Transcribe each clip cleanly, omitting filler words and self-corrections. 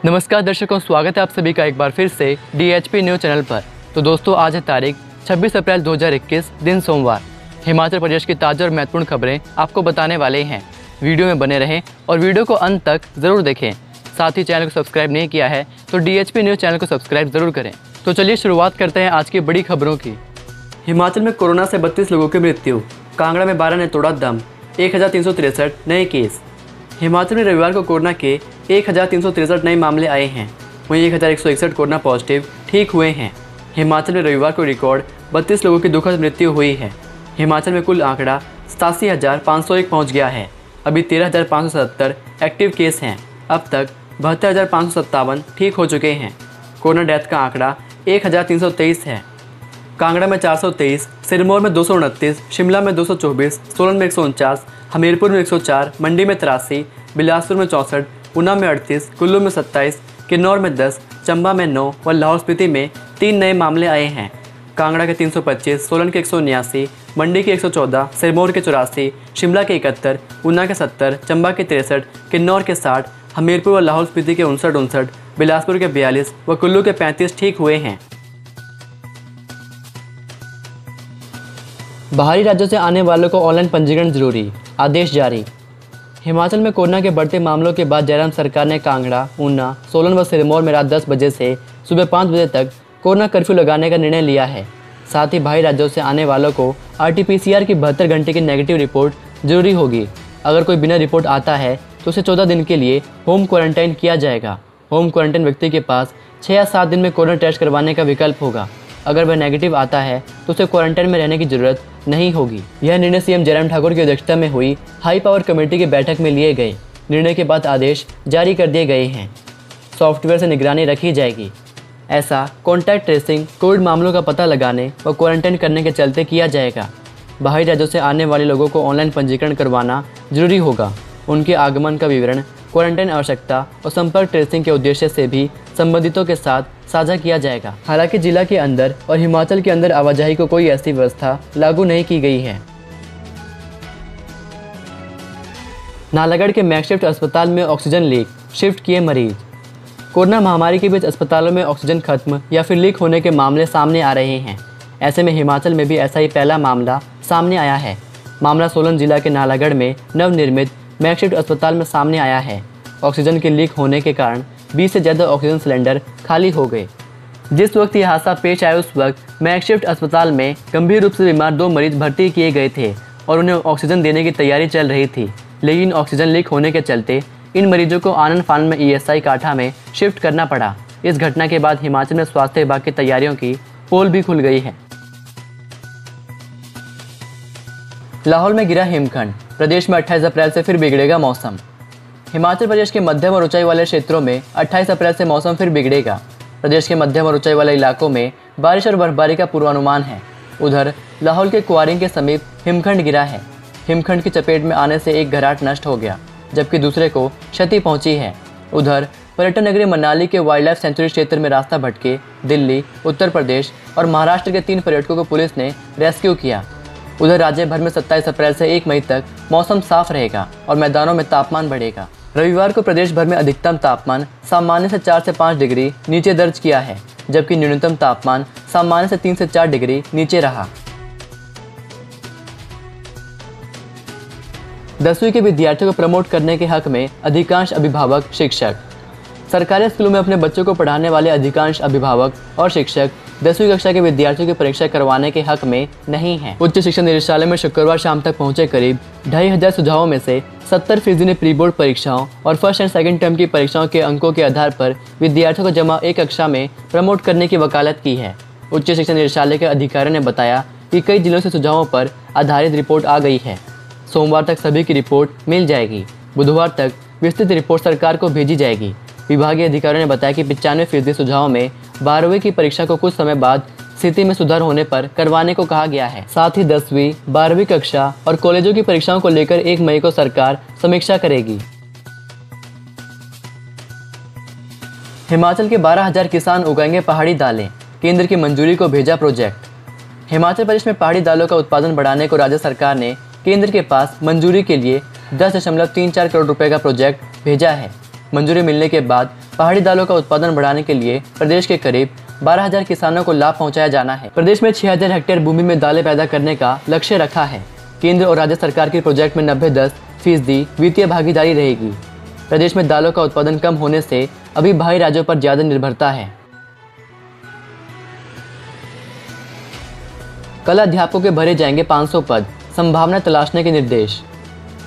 नमस्कार दर्शकों, स्वागत है आप सभी का एक बार फिर से DHP न्यूज़ चैनल पर। तो दोस्तों, आज है तारीख 26 अप्रैल 2021, दिन सोमवार। हिमाचल प्रदेश की ताज़ा और महत्वपूर्ण खबरें आपको बताने वाले हैं। वीडियो में बने रहें और वीडियो को अंत तक ज़रूर देखें। साथ ही चैनल को सब्सक्राइब नहीं किया है तो DHP न्यूज़ चैनल को सब्सक्राइब ज़रूर करें। तो चलिए शुरुआत करते हैं आज की बड़ी खबरों की। हिमाचल में कोरोना से 32 लोगों की मृत्यु, कांगड़ा में 12 ने तोड़ा दम, 1363 नए केस। हिमाचल में रविवार को कोरोना के 1363 नए मामले आए हैं। वहीं 1161 कोरोना पॉजिटिव ठीक हुए हैं। हिमाचल में रविवार को रिकॉर्ड 32 लोगों की दुखद मृत्यु हुई है। हिमाचल में कुल आंकड़ा 87,501 पहुंच गया है। अभी 13,577 एक्टिव केस हैं। अब तक 72,557 ठीक हो चुके हैं। कोरोना डेथ का आंकड़ा 1,323 है। कांगड़ा में 423, सिरमौर में 229, शिमला में 224, सोलन में 149, हमीरपुर में 104, मंडी में 83, बिलासपुर में 64, ऊना में 38, कुल्लू में 27, किन्नौर में 10, चंबा में 9 व लाहौल स्पीति में 3 नए मामले आए हैं। कांगड़ा के 325, सोलन के 179, मंडी के 114, सिरमौर के 84, शिमला के 71, ऊना के 70, चंबा के 63, किन्नौर के 60, हमीरपुर व लाहौल स्पीति के 59, बिलासपुर के 42 व कुल्लू के 35 ठीक हुए हैं। बाहरी राज्यों से आने वालों को ऑनलाइन पंजीकरण जरूरी, आदेश जारी। हिमाचल में कोरोना के बढ़ते मामलों के बाद जयराम सरकार ने कांगड़ा, ऊना, सोलन व सिरमौर में रात 10 बजे से सुबह 5 बजे तक कोरोना कर्फ्यू लगाने का निर्णय लिया है। साथ ही बाहरी राज्यों से आने वालों को RT-PCR की 72 घंटे की नेगेटिव रिपोर्ट जरूरी होगी। अगर कोई बिना रिपोर्ट आता है तो उसे 14 दिन के लिए होम क्वारंटाइन किया जाएगा। होम क्वारंटाइन व्यक्ति के पास 6 या 7 दिन में कोरोना टेस्ट करवाने का विकल्प होगा। अगर वह नेगेटिव आता है तो उसे क्वारंटाइन में रहने की जरूरत नहीं होगी। यह निर्णय CM जयराम ठाकुर की अध्यक्षता में हुई हाई पावर कमेटी की बैठक में लिए गए। निर्णय के बाद आदेश जारी कर दिए गए हैं। सॉफ्टवेयर से निगरानी रखी जाएगी। ऐसा कॉन्टैक्ट ट्रेसिंग कोविड मामलों का पता लगाने व क्वारंटाइन करने के चलते किया जाएगा। बाहरी राज्यों से आने वाले लोगों को ऑनलाइन पंजीकरण करवाना जरूरी होगा। उनके आगमन का विवरण, क्वारंटाइन आवश्यकता और संपर्क ट्रेसिंग के उद्देश्य से भी संबंधितों के साथ साझा किया जाएगा। हालांकि जिला के अंदर और हिमाचल के अंदर आवाजाही को कोई ऐसी व्यवस्था लागू नहीं की गई है। नालागढ़ के मैक्सशिफ्ट अस्पताल में ऑक्सीजन लीक, शिफ्ट किए मरीज। कोरोना महामारी के बीच अस्पतालों में ऑक्सीजन खत्म या फिर लीक होने के मामले सामने आ रहे हैं। ऐसे में हिमाचल में भी ऐसा ही पहला मामला सामने आया है। मामला सोलन जिला के नालागढ़ में नवनिर्मित मैक्सशिफ्ट अस्पताल में सामने आया है। ऑक्सीजन के लीक होने के कारण 20 से ज़्यादा ऑक्सीजन सिलेंडर खाली हो गए। जिस वक्त यह हादसा पेश आया उस वक्त मैक्सशिफ्ट अस्पताल में गंभीर रूप से बीमार 2 मरीज भर्ती किए गए थे और उन्हें ऑक्सीजन देने की तैयारी चल रही थी। लेकिन ऑक्सीजन लीक होने के चलते इन मरीजों को आनंद फानन में ESI काठा में शिफ्ट करना पड़ा। इस घटना के बाद हिमाचल में स्वास्थ्य विभाग की तैयारियों की पोल भी खुल गई है। लाहौल में गिरा हिमखंड, प्रदेश में 28 अप्रैल से फिर बिगड़ेगा मौसम। हिमाचल प्रदेश के मध्यम और ऊंचाई वाले क्षेत्रों में 28 अप्रैल से मौसम फिर बिगड़ेगा। प्रदेश के मध्यम और ऊंचाई वाले इलाकों में बारिश और बर्फबारी का पूर्वानुमान है। उधर लाहौल के क्वारिंग के समीप हिमखंड गिरा है। हिमखंड की चपेट में आने से एक घराट नष्ट हो गया, जबकि दूसरे को क्षति पहुंची है। उधर पर्यटन नगरी मनाली के वाइल्ड लाइफ सेंचुरी क्षेत्र में रास्ता भटके दिल्ली, उत्तर प्रदेश और महाराष्ट्र के 3 पर्यटकों को पुलिस ने रेस्क्यू किया। उधर राज्य भर में 27 अप्रैल से 1 मई तक मौसम साफ रहेगा और मैदानों में तापमान बढ़ेगा। रविवार को प्रदेश भर में अधिकतम तापमान सामान्य से 4 से 5 डिग्री नीचे दर्ज किया है, जबकि न्यूनतम तापमान सामान्य से 3 से 4 डिग्री नीचे रहा। 10वीं के विद्यार्थियों को प्रमोट करने के हक में अधिकांश अभिभावक, शिक्षक। सरकारी स्कूलों में अपने बच्चों को पढ़ाने वाले अधिकांश अभिभावक और शिक्षक 10वीं कक्षा के विद्यार्थियों की परीक्षा करवाने के हक में नहीं हैं। उच्च शिक्षा निदेशालय में शुक्रवार शाम तक पहुंचे करीब 2,500 सुझावों में से 70% ने प्री बोर्ड परीक्षाओं और फर्स्ट एंड सेकंड टर्म की परीक्षाओं के अंकों के आधार पर विद्यार्थियों को जमा एक कक्षा में प्रमोट करने की वकालत की है। उच्च शिक्षा निदेशालय के अधिकारियों ने बताया कि कई जिलों से सुझावों पर आधारित रिपोर्ट आ गई है। सोमवार तक सभी की रिपोर्ट मिल जाएगी। बुधवार तक विस्तृत रिपोर्ट सरकार को भेजी जाएगी। विभागीय अधिकारियों ने बताया कि 95% सुझावों में 12वीं की परीक्षा को कुछ समय बाद स्थिति में सुधार होने पर करवाने को कहा गया है। साथ ही 10वीं, 12वीं कक्षा और कॉलेजों की परीक्षाओं को लेकर 1 मई को सरकार समीक्षा करेगी। हिमाचल के 12,000 किसान उगाएंगे पहाड़ी दालें, केंद्र की मंजूरी को भेजा प्रोजेक्ट। हिमाचल प्रदेश में पहाड़ी दालों का उत्पादन बढ़ाने को राज्य सरकार ने केंद्र के पास मंजूरी के लिए 10.34 करोड़ रुपए का प्रोजेक्ट भेजा है। मंजूरी मिलने के बाद पहाड़ी दालों का उत्पादन बढ़ाने के लिए प्रदेश के करीब 12,000 किसानों को लाभ पहुंचाया जाना है। प्रदेश में 6,000 हेक्टेयर भूमि में दालें पैदा करने का लक्ष्य रखा है। केंद्र और राज्य सरकार के प्रोजेक्ट में 90-10% वित्तीय भागीदारी रहेगी। प्रदेश में दालों का उत्पादन कम होने से अभी बाहरी राज्यों पर ज्यादा निर्भरता है। कला अध्यापकों के भरे जाएंगे 500 पद, संभावना तलाशने के निर्देश।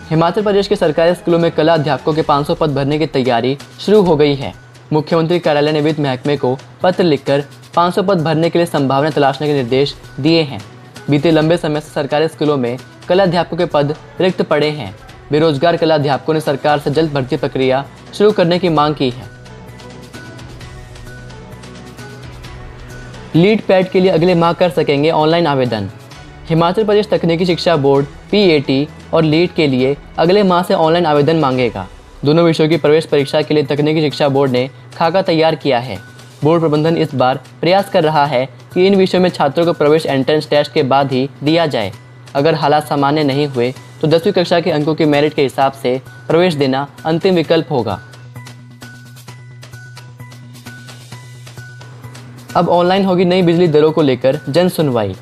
हिमाचल प्रदेश के सरकारी स्कूलों में कला अध्यापकों के 500 पद भरने की तैयारी शुरू हो गई है। मुख्यमंत्री कार्यालय ने वित्त महकमे को पत्र लिखकर 500 पद भरने के लिए संभावना तलाशने के निर्देश दिए हैं। बीते लंबे समय से सरकारी स्कूलों में कला अध्यापकों के पद रिक्त पड़े हैं। बेरोजगार कला अध्यापकों ने सरकार से जल्द भर्ती प्रक्रिया शुरू करने की मांग की है। लीड पैड के लिए अगले माह कर सकेंगे ऑनलाइन आवेदन। हिमाचल प्रदेश तकनीकी शिक्षा बोर्ड PAT और लीड के लिए अगले माह से ऑनलाइन आवेदन मांगेगा। दोनों विषयों की प्रवेश परीक्षा के लिए तकनीकी शिक्षा बोर्ड ने खाका तैयार किया है। बोर्ड प्रबंधन इस बार प्रयास कर रहा है कि इन विषयों में छात्रों को प्रवेश एंट्रेंस टेस्ट के बाद ही दिया जाए। अगर हालात सामान्य नहीं हुए तो 10वीं कक्षा के अंकों के मेरिट के हिसाब से प्रवेश देना अंतिम विकल्प होगा। अब ऑनलाइन होगी नई बिजली दरों को लेकर जन सुनवाई।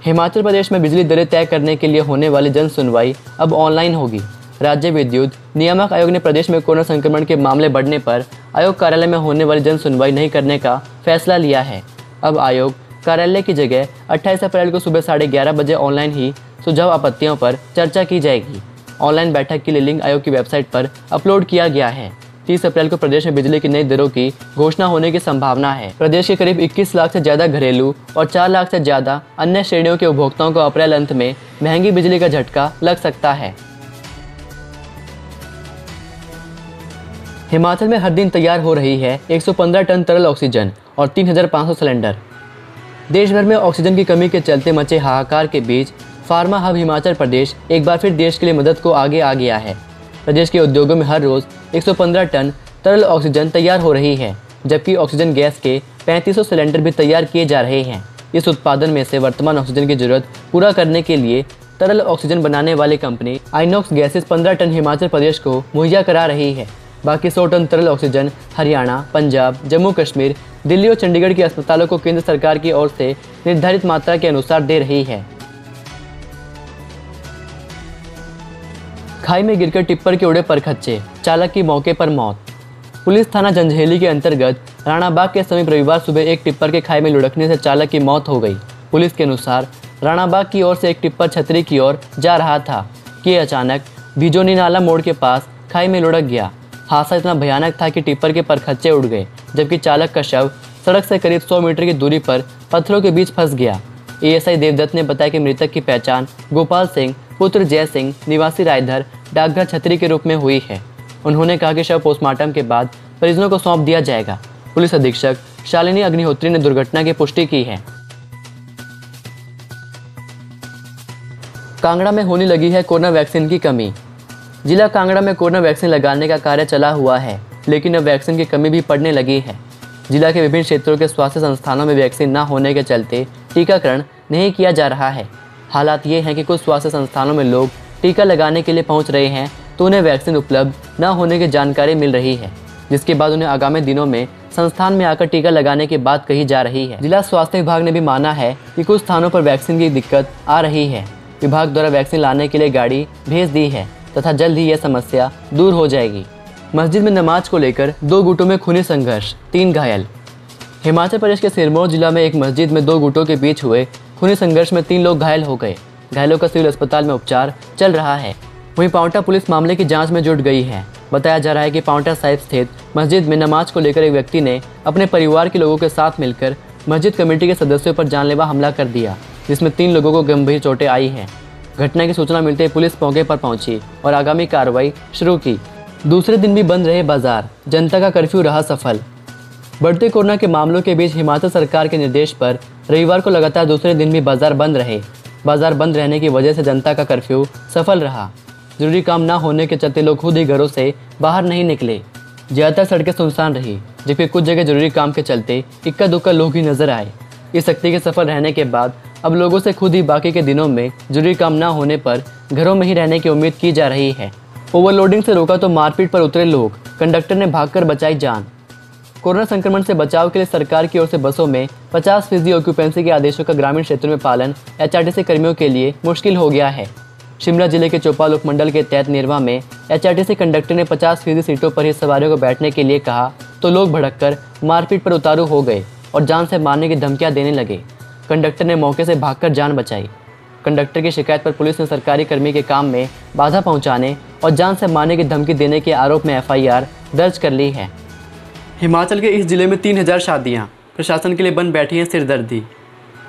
हिमाचल प्रदेश में बिजली दरें तय करने के लिए होने वाली जन सुनवाई अब ऑनलाइन होगी। राज्य विद्युत नियामक आयोग ने प्रदेश में कोरोना संक्रमण के मामले बढ़ने पर आयोग कार्यालय में होने वाली जन सुनवाई नहीं करने का फैसला लिया है। अब आयोग कार्यालय की जगह 28 अप्रैल को सुबह 11:30 बजे ऑनलाइन ही सुझाव आपत्तियों पर चर्चा की जाएगी। ऑनलाइन बैठक के लिए लिंक आयोग की वेबसाइट पर अपलोड किया गया है। 30 अप्रैल को प्रदेश में बिजली की नई दरों की घोषणा होने की संभावना है। प्रदेश के करीब 21 लाख से ज्यादा घरेलू और 4 लाख से ज्यादा अन्य श्रेणियों के उपभोक्ताओं को अप्रैल अंत में महंगी बिजली का झटका लग सकता है। हिमाचल में हर दिन तैयार हो रही है 115 टन तरल ऑक्सीजन और 3,500 सिलेंडर। देश भर में ऑक्सीजन की कमी के चलते मचे हाहाकार के बीच फार्मा हब हिमाचल प्रदेश एक बार फिर देश के लिए मदद को आगे आ गया है। प्रदेश के उद्योगों में हर रोज 115 टन तरल ऑक्सीजन तैयार हो रही है, जबकि ऑक्सीजन गैस के 3500 सिलेंडर भी तैयार किए जा रहे हैं। इस उत्पादन में से वर्तमान ऑक्सीजन की जरूरत पूरा करने के लिए तरल ऑक्सीजन बनाने वाली company Inox gases 15 ton Himachal Pradesh को मुहैया करा रही है। बाकी 100 टन तरल ऑक्सीजन हरियाणा, पंजाब, जम्मू कश्मीर, दिल्ली और चंडीगढ़ के अस्पतालों को केंद्र सरकार की ओर से निर्धारित मात्रा के अनुसार दे रही है। खाई में गिरकर टिप्पर के उड़े परखच्चे, चालक की मौके पर मौत। पुलिस थाना जंजैहली के अंतर्गत राणाबाग के समीप रविवार सुबह एक टिप्पर के खाई में लुढ़कने से चालक की मौत हो गई। पुलिस के अनुसार राणाबाग की ओर से एक टिप्पर छतरी की ओर जा रहा था कि अचानक भिजोनी नाला मोड़ के पास खाई में लुढ़क गया। हादसा इतना भयानक था कि टिप्पर के परखच्चे उड़ गए, जबकि चालक का शव सड़क से करीब 100 मीटर की दूरी पर पत्थरों के बीच फंस गया। ASI देवदत्त ने बताया कि मृतक की पहचान गोपाल सिंह पुत्र जय सिंह निवासी रायधर डाकघर छतरी के रूप में हुई है। उन्होंने कहा कि शव पोस्टमार्टम के बाद परिजनों को सौंप दिया जाएगा। पुलिस अधीक्षक शालिनी अग्निहोत्री ने दुर्घटना की पुष्टि की है। कांगड़ा में होने लगी है कोरोना वैक्सीन की कमी। जिला कांगड़ा में कोरोना वैक्सीन लगाने का कार्य चला हुआ है, लेकिन अब वैक्सीन की कमी भी पड़ने लगी है। जिला के विभिन्न क्षेत्रों के स्वास्थ्य संस्थानों में वैक्सीन न होने के चलते टीकाकरण नहीं किया जा रहा है। हालात ये हैं कि कुछ स्वास्थ्य संस्थानों में लोग टीका लगाने के लिए पहुंच रहे हैं तो उन्हें वैक्सीन उपलब्ध न होने की जानकारी मिल रही है, जिसके बाद उन्हें आगामी दिनों में संस्थान में आकर टीका लगाने की बात कही जा रही है। जिला स्वास्थ्य विभाग ने भी माना है कि कुछ स्थानों पर वैक्सीन की दिक्कत आ रही है। विभाग द्वारा वैक्सीन लाने के लिए गाड़ी भेज दी है तथा जल्द ही यह समस्या दूर हो जाएगी। मस्जिद में नमाज को लेकर 2 गुटों में खूनी संघर्ष, 3 घायल। हिमाचल प्रदेश के सिरमौर जिला में एक मस्जिद में 2 गुटों के बीच हुए खूनी संघर्ष में 3 लोग घायल हो गए। घायलों का सिविल अस्पताल में उपचार चल रहा है। वहीं पांवटा पुलिस मामले की जांच में जुट गई है। बताया जा रहा है कि पांवटा साहिब स्थित मस्जिद में नमाज को लेकर एक व्यक्ति ने अपने परिवार के लोगों के साथ मिलकर मस्जिद कमेटी के सदस्यों पर जानलेवा हमला कर दिया, जिसमें 3 लोगों को गंभीर चोटें आई हैं। घटना की सूचना मिलते ही पुलिस मौके पर पहुंची और आगामी कार्रवाई शुरू की। दूसरे दिन भी बंद रहे बाजार, जनता का कर्फ्यू रहा सफल। बढ़ते कोरोना के मामलों के बीच हिमाचल सरकार के निर्देश पर रविवार को लगातार दूसरे दिन भी बाजार बंद रहे। बाजार बंद रहने की वजह से जनता का कर्फ्यू सफल रहा। जरूरी काम न होने के चलते लोग खुद ही घरों से बाहर नहीं निकले। ज़्यादातर सड़कें सुनसान रही, जबकि कुछ जगह जरूरी काम के चलते इक्का दुक्का लोग ही नजर आए। इस सख्ती के सफल रहने के बाद अब लोगों से खुद ही बाकी के दिनों में जरूरी काम न होने पर घरों में ही रहने की उम्मीद की जा रही है। ओवरलोडिंग से रोका तो मारपीट पर उतरे लोग, कंडक्टर ने भागकर बचाई जान। कोरोना संक्रमण से बचाव के लिए सरकार की ओर से बसों में 50% ऑक्यूपेंसी के आदेशों का ग्रामीण क्षेत्रों में पालन एचआरटीसी कर्मियों के लिए मुश्किल हो गया है। शिमला जिले के चौपाल उपमंडल के तहत निरवा में एचआरटीसी कंडक्टर ने 50% सीटों पर ही सवारियों को बैठने के लिए कहा तो लोग भड़ककर मारपीट पर उतारू हो गए और जान से मारने की धमकियां देने लगे। कंडक्टर ने मौके से भागकर जान बचाई। कंडक्टर की शिकायत पर पुलिस ने सरकारी कर्मी के काम में बाधा पहुंचाने और जान से मारने की धमकी देने के आरोप में एफआईआर दर्ज कर ली है। हिमाचल के इस जिले में 3000 शादियां, प्रशासन के लिए बन बैठी हैं सिरदर्दी।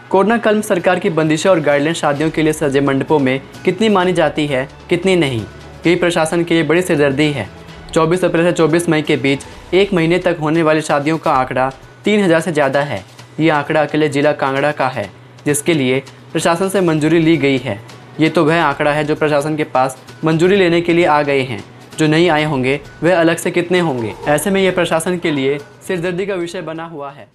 कोरोना काल में सरकार की बंदिशें और गाइडलाइन शादियों के लिए सजे मंडपों में कितनी मानी जाती है, कितनी नहीं, यही प्रशासन के लिए बड़ी सिरदर्दी है। 24 अप्रैल से 24 मई के बीच एक महीने तक होने वाली शादियों का आंकड़ा 3000 से ज़्यादा है। ये आंकड़ा अकेले जिला कांगड़ा का है, जिसके लिए प्रशासन से मंजूरी ली गई है। ये तो वह आंकड़ा है जो प्रशासन के पास मंजूरी लेने के लिए आ गए हैं। जो नहीं आए होंगे वह अलग से कितने होंगे। ऐसे में यह प्रशासन के लिए सिरदर्दी का विषय बना हुआ है।